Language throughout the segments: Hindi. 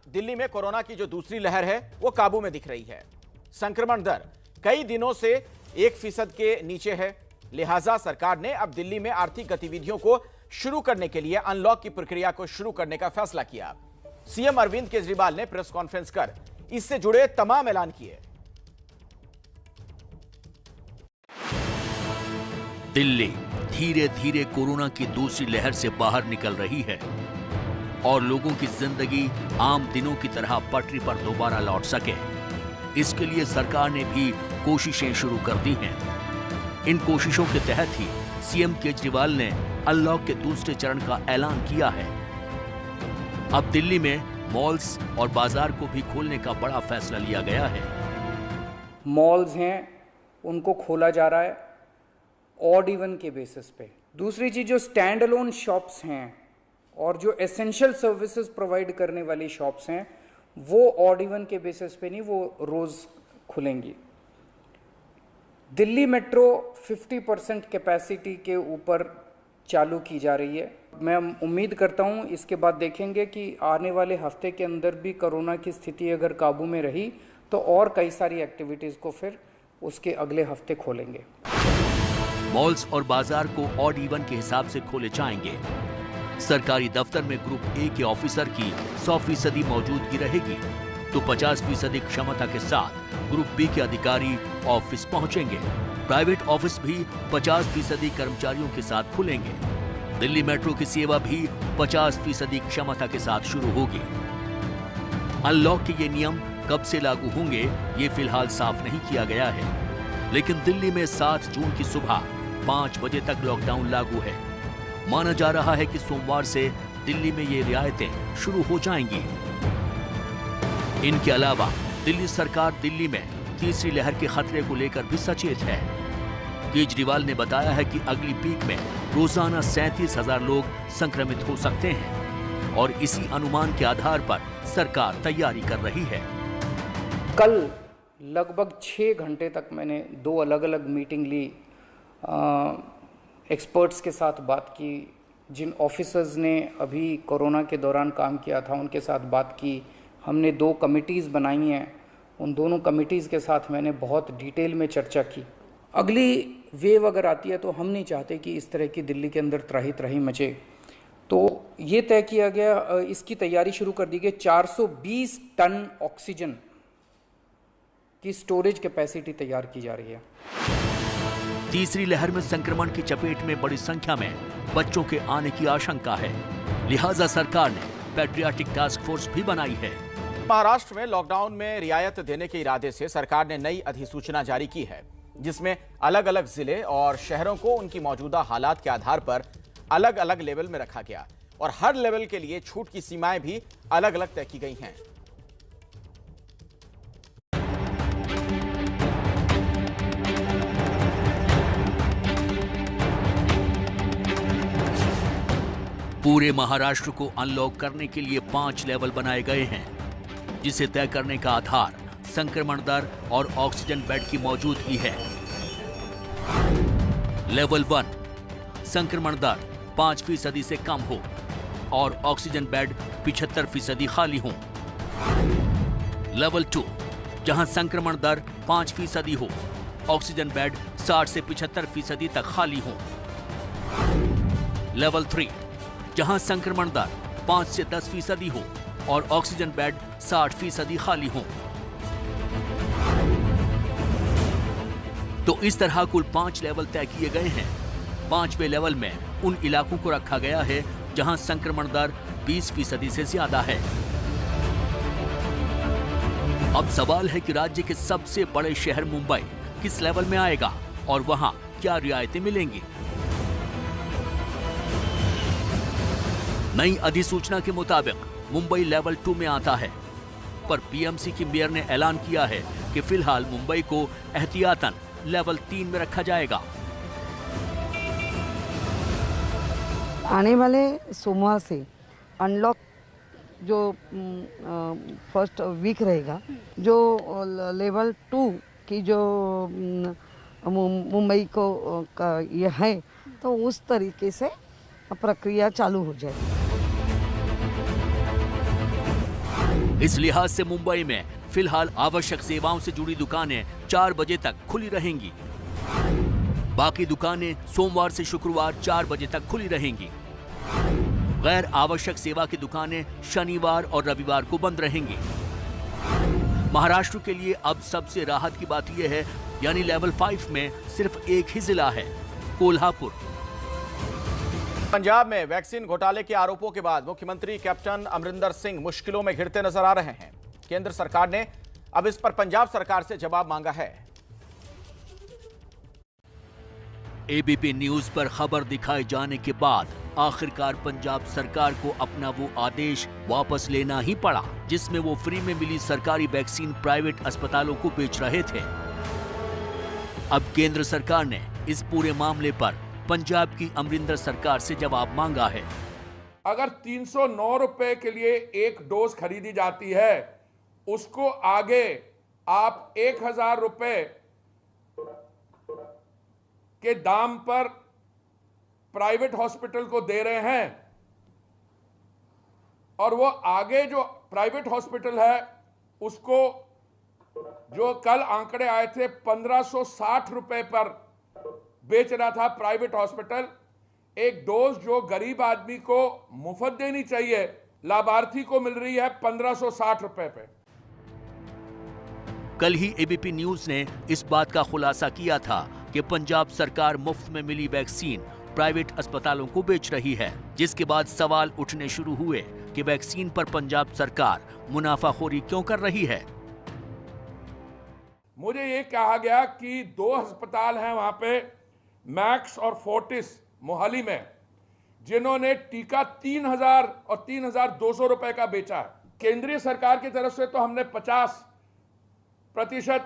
दिल्ली में कोरोना की जो दूसरी लहर है वो काबू में दिख रही है। संक्रमण दर कई दिनों से 1% के नीचे है। लिहाजा सरकार ने अब दिल्ली में आर्थिक गतिविधियों को शुरू करने के लिए अनलॉक की प्रक्रिया को शुरू करने का फैसला किया। सीएम अरविंद केजरीवाल ने प्रेस कॉन्फ्रेंस कर इससे जुड़े तमाम ऐलान किए। दिल्ली धीरे धीरे कोरोना की दूसरी लहर से बाहर निकल रही है और लोगों की जिंदगी आम दिनों की तरह पटरी पर दोबारा लौट सके, इसके लिए सरकार ने भी कोशिशें शुरू कर दी हैं। इन कोशिशों के तहत ही सीएम केजरीवाल ने अनलॉक के दूसरे चरण का ऐलान किया है। अब दिल्ली में मॉल्स और बाजार को भी खोलने का बड़ा फैसला लिया गया है। मॉल्स हैं उनको खोला जा रहा है ऑड इवन के बेसिस पे। दूसरी चीज, जो स्टैंड अलोन शॉप्स हैं और जो एसेंशियल सर्विसेज प्रोवाइड करने वाली शॉप्स हैं वो ऑड इवन के बेसिस पे नहीं, वो रोज खुलेंगी। दिल्ली मेट्रो 50% कैपेसिटी के ऊपर चालू की जा रही है। मैं उम्मीद करता हूं इसके बाद देखेंगे कि आने वाले हफ्ते के अंदर भी कोरोना की स्थिति अगर काबू में रही तो और कई सारी एक्टिविटीज को फिर उसके अगले हफ्ते खोलेंगे। मॉल्स और बाजार को ऑड इवन के हिसाब से खोले जाएंगे। सरकारी दफ्तर में ग्रुप ए के ऑफिसर की 100% मौजूदगी रहेगी तो 50% क्षमता के साथ ग्रुप बी के अधिकारी ऑफिस पहुंचेंगे। प्राइवेट ऑफिस भी 50% कर्मचारियों के साथ खुलेंगे। दिल्ली मेट्रो की सेवा भी 50% क्षमता के साथ शुरू होगी। अनलॉक के ये नियम कब से लागू होंगे ये फिलहाल साफ नहीं किया गया है, लेकिन दिल्ली में 7 जून की सुबह 5 बजे तक लॉकडाउन लागू है। माना जा रहा है कि सोमवार से दिल्ली में ये रियायतें शुरू हो जाएंगी। इनके अलावा दिल्ली सरकार दिल्ली में तीसरी लहर के खतरे को लेकर भी सचेत है। केजरीवाल ने बताया है कि अगली पीक में रोजाना 37,000 लोग संक्रमित हो सकते हैं और इसी अनुमान के आधार पर सरकार तैयारी कर रही है। कल लगभग 6 घंटे तक मैंने 2 अलग अलग मीटिंग ली, एक्सपर्ट्स के साथ बात की, जिन ऑफिसर्स ने अभी कोरोना के दौरान काम किया था उनके साथ बात की। हमने 2 कमिटीज़ बनाई हैं, उन दोनों कमिटीज़ के साथ मैंने बहुत डिटेल में चर्चा की। अगली वेव अगर आती है तो हम नहीं चाहते कि इस तरह की दिल्ली के अंदर त्राही त्राही मचे, तो ये तय किया गया, इसकी तैयारी शुरू कर दी गई। 420 टन ऑक्सीजन की स्टोरेज कैपेसिटी तैयार की जा रही है। तीसरी लहर में संक्रमण की चपेट में बड़ी संख्या में बच्चों के आने की आशंका है, लिहाजा सरकार ने पैट्रियाटिक टास्क फोर्स भी बनाई है। महाराष्ट्र में लॉकडाउन में रियायत देने के इरादे से सरकार ने नई अधिसूचना जारी की है, जिसमें अलग अलग जिले और शहरों को उनकी मौजूदा हालात के आधार पर अलग अलग लेवल में रखा गया और हर लेवल के लिए छूट की सीमाएं भी अलग अलग तय की गई हैं। पूरे महाराष्ट्र को अनलॉक करने के लिए 5 लेवल बनाए गए हैं, जिसे तय करने का आधार संक्रमण दर और ऑक्सीजन बेड की मौजूदगी है। लेवल 1, संक्रमण दर 5% से कम हो और ऑक्सीजन बेड 75% खाली हो। लेवल 2, जहां संक्रमण दर 5% हो, ऑक्सीजन बेड 60 से 75% तक खाली हो। लेवल 3, जहां संक्रमण दर 5 से 10% हो और ऑक्सीजन बेड 60% खाली हो। तो इस तरह कुल 5 लेवल तय किए गए हैं। 5वें लेवल में उन इलाकों को रखा गया है जहां संक्रमण दर 20% से ज्यादा है। अब सवाल है कि राज्य के सबसे बड़े शहर मुंबई किस लेवल में आएगा और वहां क्या रियायतें मिलेंगी। नई अधिसूचना के मुताबिक मुंबई लेवल 2 में आता है, पर पीएमसी की मेयर ने ऐलान किया है कि फिलहाल मुंबई को एहतियातन लेवल 3 में रखा जाएगा। आने वाले सोमवार से अनलॉक जो फर्स्ट वीक रहेगा, जो लेवल 2 की जो मुंबई को का ये है, तो उस तरीके से प्रक्रिया चालू हो जाएगी। इस लिहाज से मुंबई में फिलहाल आवश्यक सेवाओं से जुड़ी दुकानें 4 बजे तक खुली रहेंगी। बाकी दुकानें सोमवार से शुक्रवार 4 बजे तक खुली रहेंगी। गैर आवश्यक सेवा की दुकानें शनिवार और रविवार को बंद रहेंगी। महाराष्ट्र के लिए अब सबसे राहत की बात यह है, यानी लेवल 5 में सिर्फ एक ही जिला है, कोल्हापुर। पंजाब में वैक्सीन घोटाले के आरोपों के बाद मुख्यमंत्री कैप्टन अमरिंदर सिंह मुश्किलों में घिरते नजर आ रहे हैं। केंद्र सरकार ने अब इस पर पंजाब सरकार से जवाब मांगा है। एबीपी न्यूज पर खबर दिखाए जाने के बाद आखिरकार पंजाब सरकार को अपना वो आदेश वापस लेना ही पड़ा जिसमें वो फ्री में मिली सरकारी वैक्सीन प्राइवेट अस्पतालों को बेच रहे थे। अब केंद्र सरकार ने इस पूरे मामले पर पंजाब की अमरिंदर सरकार से जवाब मांगा है। अगर 309 रुपए के लिए एक डोज खरीदी जाती है, उसको आगे आप 1000 रुपए के दाम पर प्राइवेट हॉस्पिटल को दे रहे हैं और वो आगे जो प्राइवेट हॉस्पिटल है उसको, जो कल आंकड़े आए थे 1560 रुपए पर बेच रहा था प्राइवेट हॉस्पिटल। एक डोज जो गरीब आदमी को मुफ्त देनी चाहिए, लाभार्थी को मिल रही है 1560 रुपए पे। कल ही एबीपी न्यूज ने इस बात का खुलासा किया था कि पंजाब सरकार मुफ्त में मिली वैक्सीन प्राइवेट अस्पतालों को बेच रही है, जिसके बाद सवाल उठने शुरू हुए कि वैक्सीन पर पंजाब सरकार मुनाफाखोरी क्यों कर रही है। मुझे ये कहा गया कि 2 अस्पताल हैं वहां पे, मैक्स और फोर्टिस मोहाली में, जिन्होंने टीका 3000 और 3200 रुपए का बेचा है। केंद्रीय सरकार की तरफ से तो हमने 50%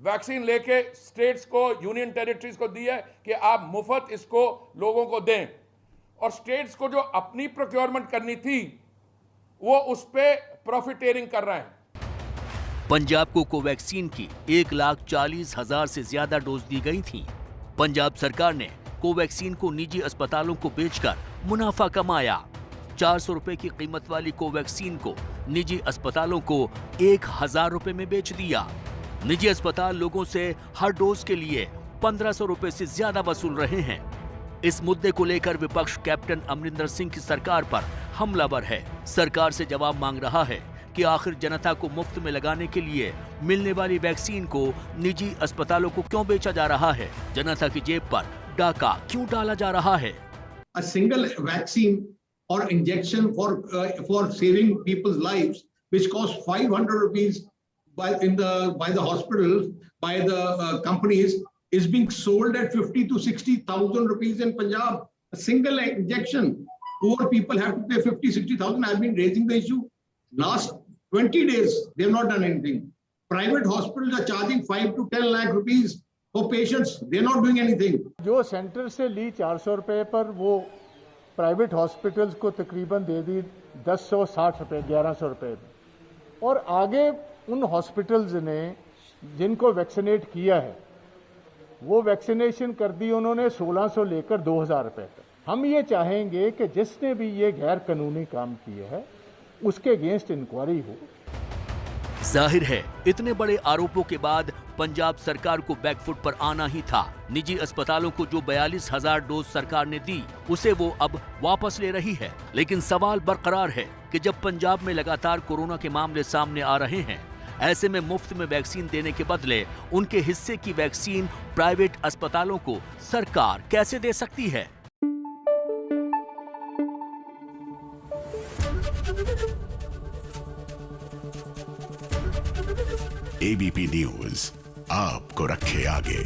वैक्सीन लेके स्टेट्स को, यूनियन टेरिटरीज को दी है कि आप मुफ्त इसको लोगों को दें, और स्टेट्स को जो अपनी प्रोक्योरमेंट करनी थी वो उस पे प्रॉफिटेरिंग कर रहे हैं। पंजाब को कोवैक्सीन की 1,40,000 से ज्यादा डोज दी गई थी। पंजाब सरकार ने कोवैक्सीन को निजी अस्पतालों को बेचकर मुनाफा कमाया। 400 रुपए की कीमत वाली कोवैक्सीन को निजी अस्पतालों को 1000 रुपए में बेच दिया। निजी अस्पताल लोगों से हर डोज के लिए 1500 रुपए से ज्यादा वसूल रहे हैं। इस मुद्दे को लेकर विपक्ष कैप्टन अमरिंदर सिंह की सरकार पर हमलावर है। सरकार से जवाब मांग रहा है कि आखिर जनता को मुफ्त में लगाने के लिए मिलने वाली वैक्सीन को निजी अस्पतालों को क्यों बेचा जा रहा है, जनता की जेब पर डाका क्यों डाला जा रहा है। A single vaccine or injection for saving people's lives, which costs 500 rupees by the hospitals, by the companies, is being sold at 50 to 60,000 rupees in Punjab. A single injection, poor people have to pay 50-60,000. I've been raising the issue. Last 20 days, they have not done anything. Private hospitals are charging 5 to 10 lakh rupees for patients. They are not doing anything. जो सेंटर से ली 400 रुपए पर, वो प्राइवेट हॉस्पिटल्स को तकरीबन दे दी 1060 रुपए, 1100 रुपए। और आगे उन हॉस्पिटल्स ने जिनको वैक्सीनेट किया है वो वैक्सीनेशन कर दी उन्होंने 1600 लेकर 2000 रुपए तक। हम ये चाहेंगे कि जिसने भी ये गैर कानूनी काम किया है उसके अगेंस्ट इंक्वायरी हो। जाहिर है इतने बड़े आरोपों के बाद पंजाब सरकार को बैकफुट पर आना ही था। निजी अस्पतालों को जो 42,000 डोज सरकार ने दी उसे वो अब वापस ले रही है। लेकिन सवाल बरकरार है कि जब पंजाब में लगातार कोरोना के मामले सामने आ रहे हैं, ऐसे में मुफ्त में वैक्सीन देने के बदले उनके हिस्से की वैक्सीन प्राइवेट अस्पतालों को सरकार कैसे दे सकती है। एबीपी न्यूज आपको रखे आगे।